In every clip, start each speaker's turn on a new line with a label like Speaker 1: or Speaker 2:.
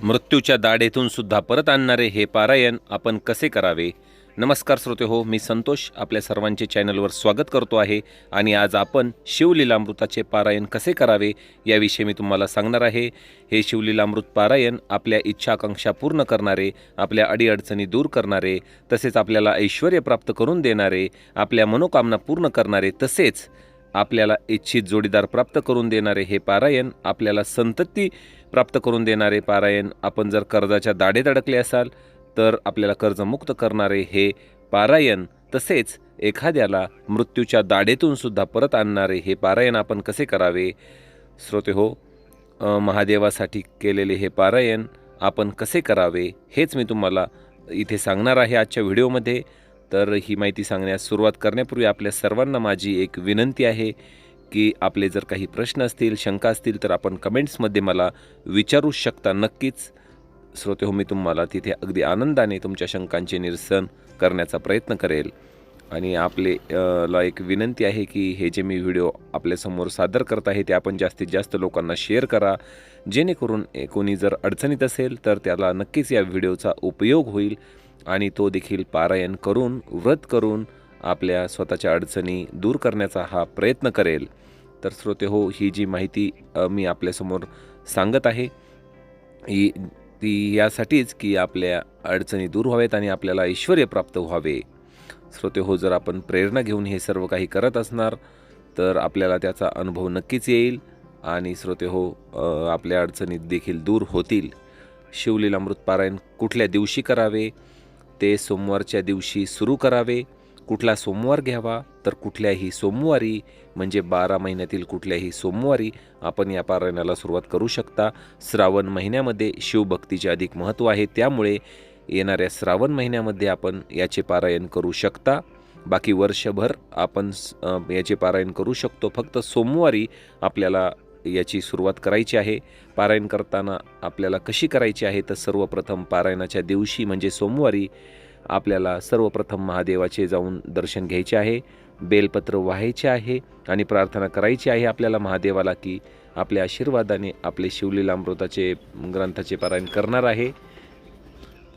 Speaker 1: मृत्यूच्या दाढेतून सुद्धा परत आणणारे हे पारायण आपण कसे करावे। नमस्कार श्रोते हो, मी संतोष आपल्या सर्वांचे चॅनलवर स्वागत करतो आहे। आणि आज आपण शिवलीलामृताचे पारायण कसे करावे याविषयी मी तुम्हाला सांगणार आहे। हे शिवलीलामृत पारायण आपल्या इच्छा आकांक्षा पूर्ण करणारे, आपल्या अडीअडचणी दूर करणारे, तसेच आपल्याला ऐश्वर्य प्राप्त करून देणारे, आपल्या मनोकामना पूर्ण करणारे, तसेच आपल्याला इच्छित जोडीदार प्राप्त करून देणारे हे पारायण, आपल्याला संतती प्राप्त करून देणारे पारायण, आपण जर कर्जाच्या दाढेत अडकले असाल तर आपल्याला कर्जमुक्त करणारे हे पारायण, तसेच एखाद्याला मृत्यूच्या दाढेतून सुद्धा परत आणणारे हे पारायण आपण कसे करावे। श्रोते हो, महादेवासाठी केलेले हे पारायण आपण कसे करावे हेच मी तुम्हाला इथे सांगणार आहे आजच्या व्हिडिओमध्ये। तर ही माहिती सांगण्यास सुरुवात करण्यापूर्वी आपल्या सर्वांना माझी एक विनंती आहे की आपले जर काही प्रश्न असतील, शंका असतील तर आपण कमेंट्समध्ये मला विचारू शकता नक्कीच। श्रोते हो, मी तुम्हाला तिथे अगदी आनंदाने तुमच्या शंकांचे निरसन करण्याचा प्रयत्न करेल। आणि ला एक विनंती आहे की हे जे मी व्हिडिओ आपल्यासमोर सादर करत आहे ते आपण जास्तीत जास्त लोकांना शेअर करा, जेणेकरून कोणी जर अडचणीत असेल तर त्याला नक्कीच या व्हिडिओचा उपयोग होईल आणि तो देखील पारायण करून, व्रत करून आपल्या स्वतःच्या अडचणी दूर करण्याचा हा प्रयत्न करेल। तर श्रोते हो, ही जी माहिती मी आपल्यासमोर सांगत आहे ती यासाठीच की आपल्या अडचणी दूर व्हावेत आणि आपल्याला ऐश्वर्य प्राप्त व्हावे। श्रोते हो, जर आपण प्रेरणा घेऊन हे सर्व काही करत असणार तर आपल्याला त्याचा अनुभव नक्कीच येईल आणि श्रोते हो, आपल्या अडचणी देखील दूर होतील। शिवलीलामृत पारायण कुठल्या दिवशी करावे, ते सोमवारच्या दिवशी सुरू करावे। कुठला सोमवार घ्यावा तर कुठल्याही सोमवारी, म्हणजे 12 महिन्यातील कुठल्याही सोमवारी आपण या पारायणाला सुरुवात करू शकता। श्रावण महिन्यामध्ये शिवभक्तीचे अधिक महत्त्व आहे, त्यामुळे येणाऱ्या श्रावण महिन्यामध्ये आपण याचे पारायण करू शकता। बाकी वर्षभर आपण याचे पारायण करू शकतो, फक्त सोमवारी आपल्याला याची सुरुवात करायची आहे। पारायण करताना आपल्याला कशी करायची आहे तर सर्वप्रथम पारायणाच्या दिवशी म्हणजे सोमवारी आपल्याला सर्वप्रथम महादेवाचे जाऊन दर्शन घ्यायचे आहे, बेलपत्र वाहायचे आहे आणि प्रार्थना करायची आहे आपल्याला महादेवाला की आपल्या आशीर्वादाने आपले शिवलीलामृताचे ग्रंथाचे पारायण करणार आहे,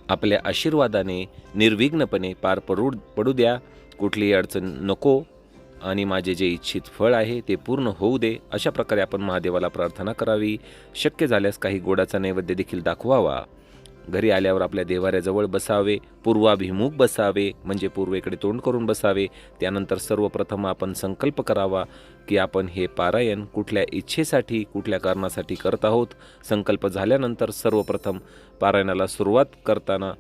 Speaker 1: आपल्या आशीर्वादाने निर्विघ्नपणे पार पडू द्या, कुठलीही अडचण नको आणि माझे जे इच्छित फळ आहे ते पूर्ण होऊ दे, अशा प्रकारे आपण महादेवाला प्रार्थना करावी। शक्य झाल्यास काही गोडाचा नैवेद्य देखील दाखवावा। घरी आल्यावर आपल्या देवाऱ्याजवळ बसावे, पूर्वाभिमुख बसावे, म्हणजे पूर्वेकडे तोंड करून बसावे। त्यानंतर सर्वप्रथम आपण संकल्प करावा की आपण हे पारायण कुठल्या इच्छेसाठी, कुठल्या कारणासाठी करत आहोत। संकल्प झाल्यानंतर सर्वप्रथम पारायणाला सुरुवात करताना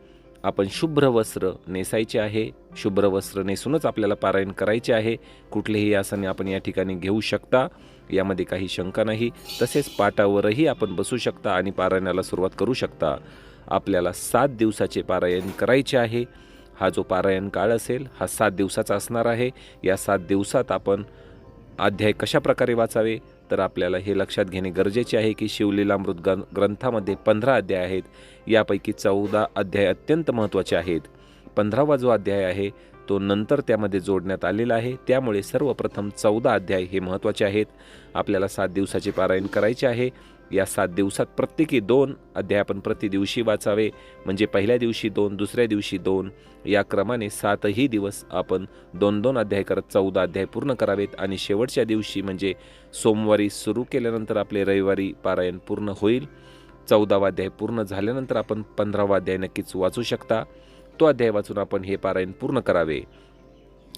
Speaker 1: आपण शुभ्र वस्त्र नेसायचे आहे। शुभ्र वस्त्र नेसूनच आपल्याला पारायण करायचे आहे। कुठलेही आसने आपण या ठिकाणी घेऊ शकता, यामध्ये काही शंका नाही। तसेच पाटावरही आपण बसू शकता आणि पारायणाला सुरुवात करू शकता। आपल्याला 7 दिवसाचे पारायण करायचे आहे। हा जो पारायण काळ असेल हा 7 दिवसाचा असणार आहे। या 7 दिवसात आपण अध्याय कशा प्रकारे वाचावे तर आपल्याला हे लक्षात घेणे गरजेचे आहे की शिवलीलामृत ग्रंथामध्ये 15 अध्याय आहेत, यापैकी 14 अध्याय अत्यंत महत्त्वाचे आहेत। 15वा जो अध्याय आहे तो नंतर त्यामध्ये जोडण्यात आलेला आहे, त्यामुळे सर्वप्रथम 14 अध्याय हे महत्त्वाचे आहेत। आपल्याला 7 दिवसाचे पारायण करायचे आहे। या 7 दिवसात प्रत्येकी 2 अध्याय आपण प्रति दिवशी वाचावे, म्हणजे पहिल्या दिवशी 2, दुसऱ्या दिवशी 2, या क्रमाने 7ही दिवस आपण 2-2 अध्याय करत 14 अध्याय पूर्ण करावेत। आणि शेवटच्या दिवशी म्हणजे सोमवारी सुरू केल्यानंतर आपले रविवारी पारायण पूर्ण होईल। 14वा अध्याय पूर्ण झाल्यानंतर आपण 15वा अध्याय नक्कीच वाचू शकता। तो अध्याय वाचून आपण हे पारायण पूर्ण करावे।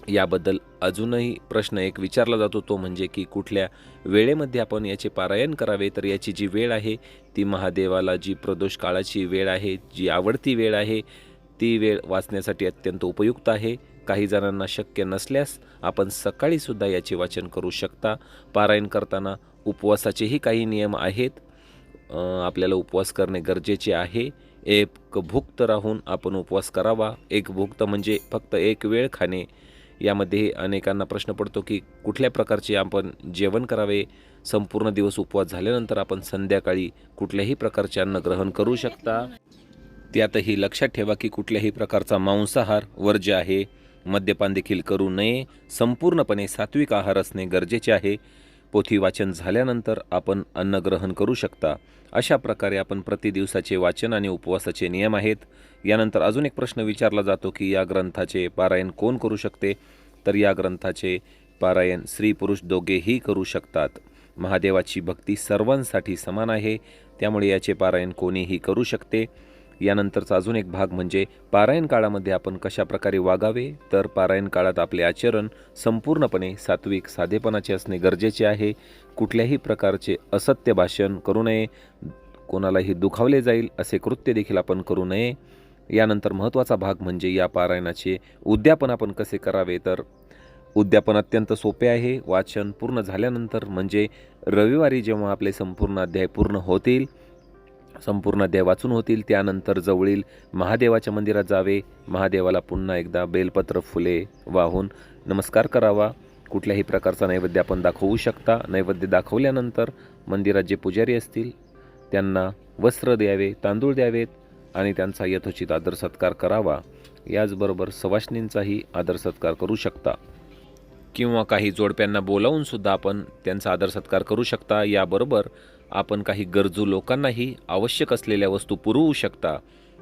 Speaker 1: याबद्दल अजूनही प्रश्न एक विचारला जातो, तो म्हणजे की कुठल्या वेळेमध्ये आपण याचे पारायण करावे। तर याची जी वेळ आहे ती महादेवाला जी प्रदोष काळाची वेळ आहे, जी आवडती वेळ आहे, ती वेळ वाचण्यासाठी अत्यंत उपयुक्त आहे। काही जणांना शक्य नसल्यास आपण सकाळी सुद्धा याचे वाचन करू शकता। पारायण करताना उपवासाचेही काही नियम आहेत, आपल्याला उपवास करणे गरजेचे आहे। एक भुक्त राहून आपण उपवास करावा। एक भुक्त म्हणजे फक्त एक वेळ खाणे। यामध्ये अनेकांना प्रश्न पडतो की कुठल्या प्रकारचे आपण जेवण करावे। संपूर्ण दिवस उपवास झाल्यानंतर आपण संध्याकाळी कुठल्याही प्रकारचे अन्न ग्रहण करू शकता। त्यातही लक्षात ठेवा की कुठल्याही प्रकारचा मांसाहार वर्ज्य आहे, मद्यपान देखील करू नये, संपूर्णपणे सात्विक आहार असणे गरजेचे आहे। पोथी वाचन झाल्यानंतर आपण अन्न ग्रहण करू शकता. अशा प्रकारे आपण प्रति दिवसाचे वाचन आणि उपवासाचे नियम आहेत. यानंतर अजून एक प्रश्न विचारला जातो की या ग्रंथाचे पारायण कोण करू शकते? तर या ग्रंथाचे पारायण स्त्री पुरुष दोघेही करू शकतात. महादेवाची भक्ती सर्वांसाठी समान आहे, त्यामुळे याचे पारायण कोणीही करू शकते. यानंतरचा अजून एक भाग म्हणजे पारायण काळामध्ये आपण कशा प्रकारे वागावे. तर पारायण काळात आपले आचरण संपूर्णपणे सात्विक साधेपणाचे असणे गरजेचे आहे. कुठल्याही प्रकारचे असत्य भाषण करू नये, कोणालाही दुखावले जाईल असे कृत्य देखील आपण करू नये. यानंतर महत्त्वाचा भाग म्हणजे या पारायणाचे उद्यापन आपण कसे करावे. तर उद्यापन अत्यंत सोपे आहे. वाचन पूर्ण झाल्यानंतर म्हणजे रविवारी जेव्हा आपले संपूर्ण अध्याय पूर्ण होतील, संपूर्ण अध्याय वाचून होतील, त्यानंतर जवळील महादेवाच्या मंदिरात जावे. महादेवाला पुन्हा एकदा बेलपत्र फुले वाहून नमस्कार करावा. कुठल्याही प्रकारचा नैवेद्य आपण दाखवू शकता. नैवेद्य दाखवल्यानंतर मंदिरात जे पुजारी असतील त्यांना वस्त्र द्यावे, तांदूळ द्यावेत आणि त्यांचा यथोचित आदर सत्कार करावा. याचबरोबर सवाष्णींचाही आदर सत्कार करू शकता किंवा काही जोडप्यांना बोलावून सुद्धा आपण त्यांचा आदर सत्कार करू शकता. याबरोबर आपण काही गरजू लोकांनाही आवश्यक असलेल्या वस्तू पुरवू शकता.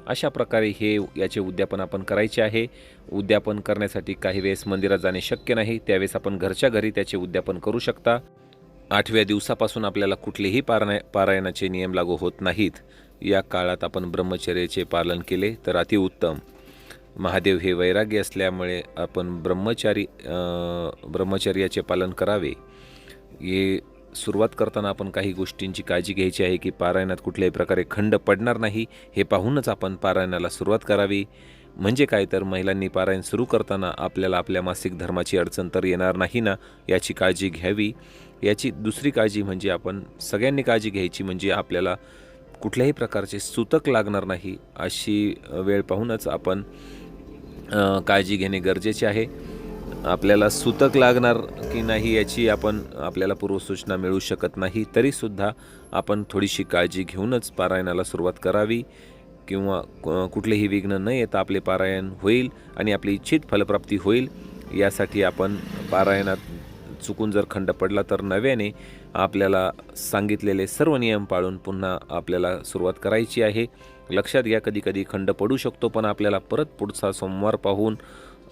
Speaker 1: अशा प्रकारे याचे उद्यापन आपण करायचे आहे. उद्यापन करण्यासाठी काही वेळेस मंदिरात जाणे शक्य नाही, त्यावेळेस आपण घरच्या घरी त्याचे उद्यापन करू शकता. 8व्या दिवसापासून आपल्याला कुठलेही पारायणाचे नियम लागू होत नाहीत. या काळात आपण ब्रह्मचर्याचे पालन केले तर अतिउत्तम. महादेव हे वैराग्य असल्यामुळे आपण ब्रह्मचर्याचे पालन करावे. हे सुरुवात करताना आपण काही गोष्टींची काळजी घ्यायची आहे की पारायणात कुठल्याही प्रकारे खंड पडणार नाही हे पाहूनच आपण पारायणाला सुरुवात करावी. म्हणजे काय, तर महिलांनी पारायण सुरू करताना आपल्याला आपल्या मासिक धर्माची अडचण तर येणार नाही ना, याची काळजी घ्यावी. याची दुसरी काळजी म्हणजे आपण सगळ्यांनी काळजी घ्यायची म्हणजे आपल्याला कुठल्याही प्रकारचे सूतक लागणार नाही, अशी वेळ पाहूनच आपण काळजी घेणे गरजेचे आहे. आपल्याला सूतक लागणार की नाही याची आपल्याला पूर्वसूचना मिळू शकत नाही, तरीसुद्धा आपण थोडीशी काळजी घेऊनच पारायणाला सुरुवात करावी किंवा कुठलेही विघ्न न येता आपले पारायण होईल आणि आपली इच्छित फलप्राप्ती होईल. यासाठी आपण पारायणात चुकून जर खंड पडला तर नव्याने आपल्याला सांगितलेले सर्व नियम पाळून पुन्हा आपल्याला सुरुवात करायची आहे. लक्षात घ्या, कधी कधी खंड पडू शकतो, पण आपल्याला परत पुढचा सोमवार पाहून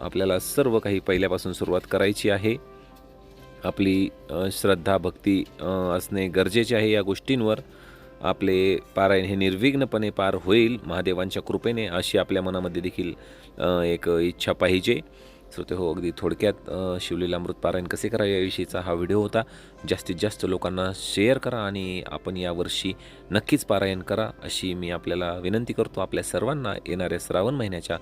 Speaker 1: आपल्याला सर्व काही पहिल्यापासून सुरुवात करायची आहे. आपली श्रद्धा भक्ती असणे गरजेचे आहे. या गोष्टींवर आपले पारायण हे निर्विघ्नपणे पार होईल महादेवांच्या कृपेने, अशी आपल्या मनामध्ये देखील एक इच्छा पाहिजे. श्रोते हो, अगदी थोडक्यात शिवलीलामृत पारायण कसे करावे याविषयीचा हा व्हिडिओ होता. जास्तीत जास्त लोकांना शेअर करा आणि आपण यावर्षी नक्कीच पारायण करा अशी मी आपल्याला विनंती करतो. आपल्या सर्वांना येणाऱ्या श्रावण महिन्याच्या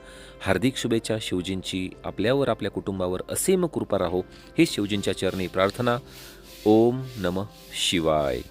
Speaker 1: हार्दिक शुभेच्छा. शिवजींची आपल्यावर आपल्या कुटुंबावर असीम कृपा राहो ही शिवजींच्या चरणी प्रार्थना. ओम नमः शिवाय.